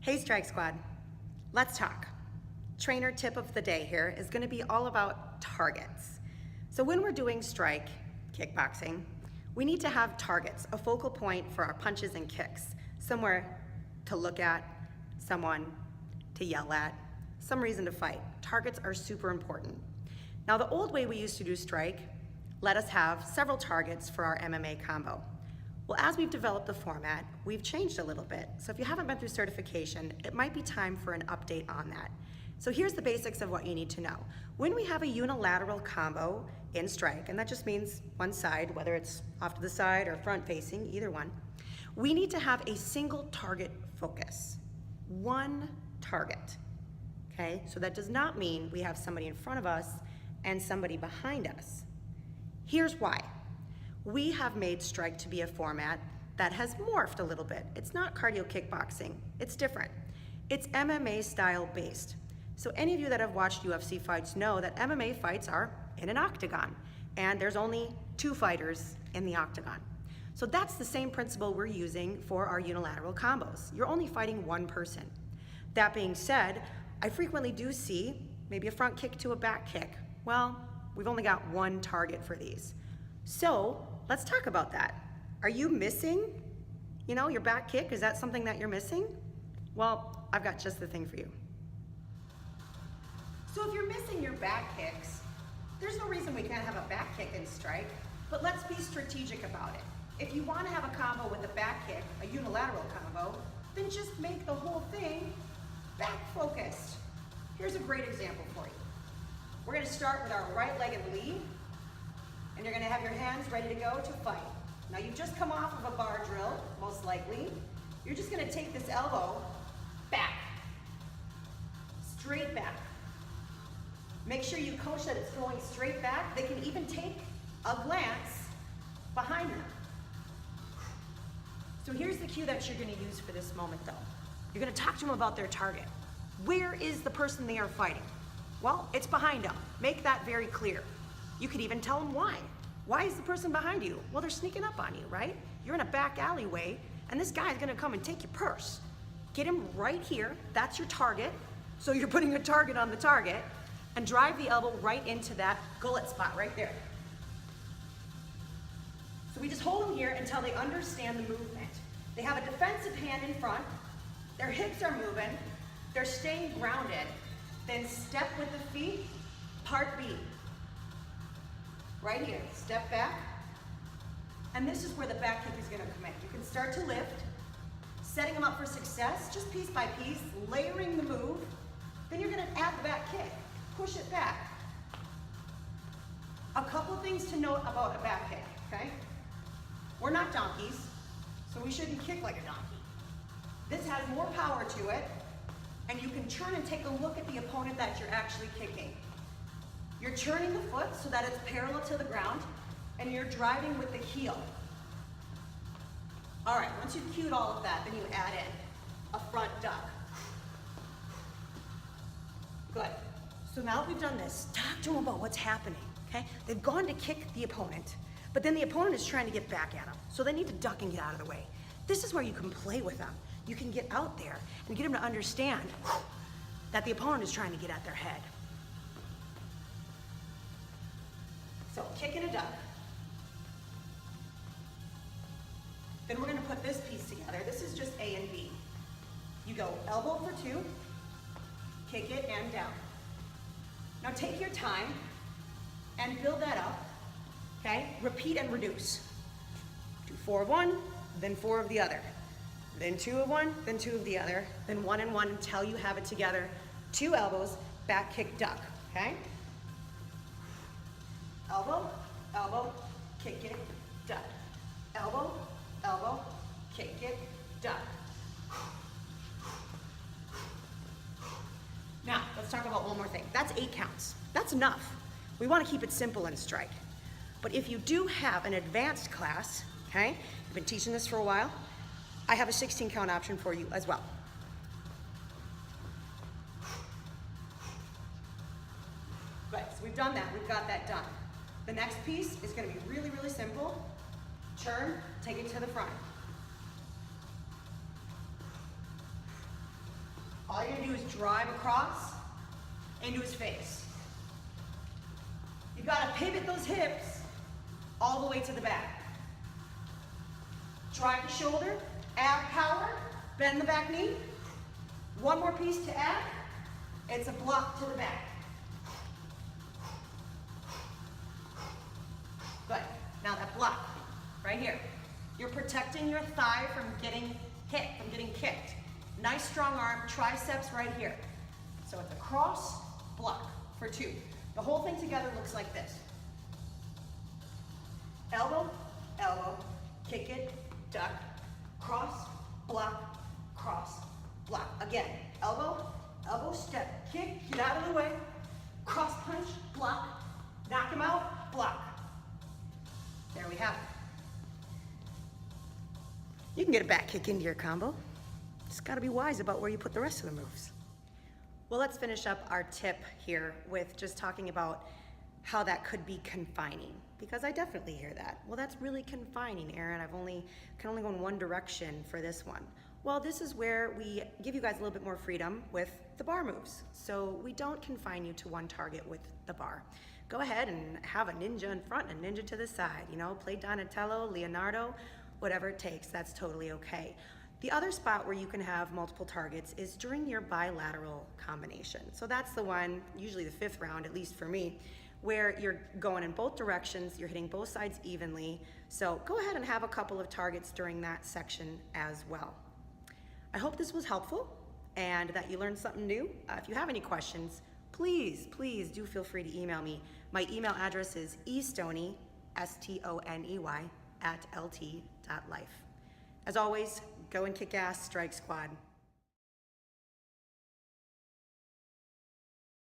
Hey Strike Squad, let's talk. Trainer tip of the day here is gonna be all about targets. So when we're doing strike, kickboxing, we need to have targets, a focal point for our punches and kicks, somewhere to look at, someone to yell at, some reason to fight. Targets are super important. Now the old way we used to do strike let us have several targets for our MMA combo. Well, as we've developed the format, we've changed a little bit. So if you haven't been through certification, it might be time for an update on that. So here's the basics of what you need to know. When we have a unilateral combo in strike, and that just means one side, whether it's off to the side or front facing, either one, we need to have a single target focus. One target, okay? So that does not mean we have somebody in front of us and somebody behind us. Here's why. We have made strike to be a format that has morphed a little bit. It's not cardio kickboxing, it's different. It's MMA style based. So any of you that have watched UFC fights know that MMA fights are in an octagon, and there's only 2 fighters in the octagon. So that's the same principle we're using for our unilateral combos. You're only fighting one person. That being said, I frequently do see maybe a front kick to a back kick. Well, we've only got one target for these. So let's talk about that. Are you missing, your back kick? Is that something that you're missing? Well, I've got just the thing for you. So if you're missing your back kicks, there's no reason we can't have a back kick in strike, but let's be strategic about it. If you want to have a combo with a back kick, a unilateral combo, then just make the whole thing back focused. Here's a great example for you. We're going to start with our right-legged lead, and you're going to have your hands ready to go to fight. Now you've just come off of a bar drill, most likely. You're just going to take this elbow back, straight back. Make sure you coach that it's going straight back. They can even take a glance behind them. So here's the cue that you're going to use for this moment though. You're going to talk to them about their target. Where is the person they are fighting? Well, it's behind them. Make that very clear. You could even tell them why. Why is the person behind you? Well, they're sneaking up on you, right? You're in a back alleyway, and this guy's gonna come and take your purse. Get him right here, that's your target. So you're putting a target on the target, and drive the elbow right into that gullet spot right there. So we just hold them here until they understand the movement. They have a defensive hand in front, their hips are moving, they're staying grounded. Then step with the feet, part B. Right here, step back. And this is where the back kick is gonna come in. You can start to lift, setting them up for success, just piece by piece, layering the move. Then you're gonna add the back kick, push it back. A couple things to note about a back kick, okay? We're not donkeys, so we shouldn't kick like a donkey. This has more power to it, and you can turn and take a look at the opponent that you're actually kicking. You're turning the foot so that it's parallel to the ground, and you're driving with the heel. All right, once you've cued all of that, then you add in a front duck. Good. So now that we've done this, talk to them about what's happening, okay? They've gone to kick the opponent, but then the opponent is trying to get back at them, so they need to duck and get out of the way. This is where you can play with them. You can get out there and get them to understand that the opponent is trying to get at their head. So kick and a duck. Then we're gonna put this piece together. This is just A and B. You go elbow for 2, kick it and down. Now take your time and build that up, okay? Repeat and reduce. Do 4 of one, then 4 of the other. Then 2 of one, then 2 of the other, then 1 and 1 until you have it together. 2 elbows, back kick, duck, okay? Elbow, elbow, kick it, duck. Elbow, elbow, kick it, duck. Now, let's talk about one more thing. That's 8 counts. That's enough. We want to keep it simple in strike. But if you do have an advanced class, okay, you've been teaching this for a while, I have a 16 count option for you as well. Good, so we've done that, we've got that done. The next piece is gonna be really, really simple. Turn, take it to the front. All you're gonna do is drive across into his face. You've gotta pivot those hips all the way to the back. Drive the shoulder, add power, bend the back knee. One more piece to add, it's a block to the back. Good, now that block, right here. You're protecting your thigh from getting hit, from getting kicked. Nice strong arm, triceps right here. So it's a cross, block for 2. The whole thing together looks like this. Elbow, elbow, kick it, duck, cross, block, block. Again, elbow, elbow, step, kick, get out of the way, cross punch, block, knock him out, block. There we have it. You can get a back kick into your combo. Just gotta be wise about where you put the rest of the moves. Well, let's finish up our tip here with just talking about how that could be confining, because I definitely hear that. Well, that's really confining, Erin. Can only go in one direction for this one. Well, this is where we give you guys a little bit more freedom with the bar moves. So we don't confine you to one target with the bar. Go ahead and have a ninja in front and a ninja to the side, you know, play Donatello, Leonardo, whatever it takes, that's totally okay. The other spot where you can have multiple targets is during your bilateral combination. So that's the one, usually the 5th round, at least for me, where you're going in both directions, you're hitting both sides evenly. So go ahead and have a couple of targets during that section as well. I hope this was helpful and that you learned something new. If you have any questions, please do feel free to email me. My email address is estoney, STONEY, @lt.life. As always, go and kick ass, Strike Squad.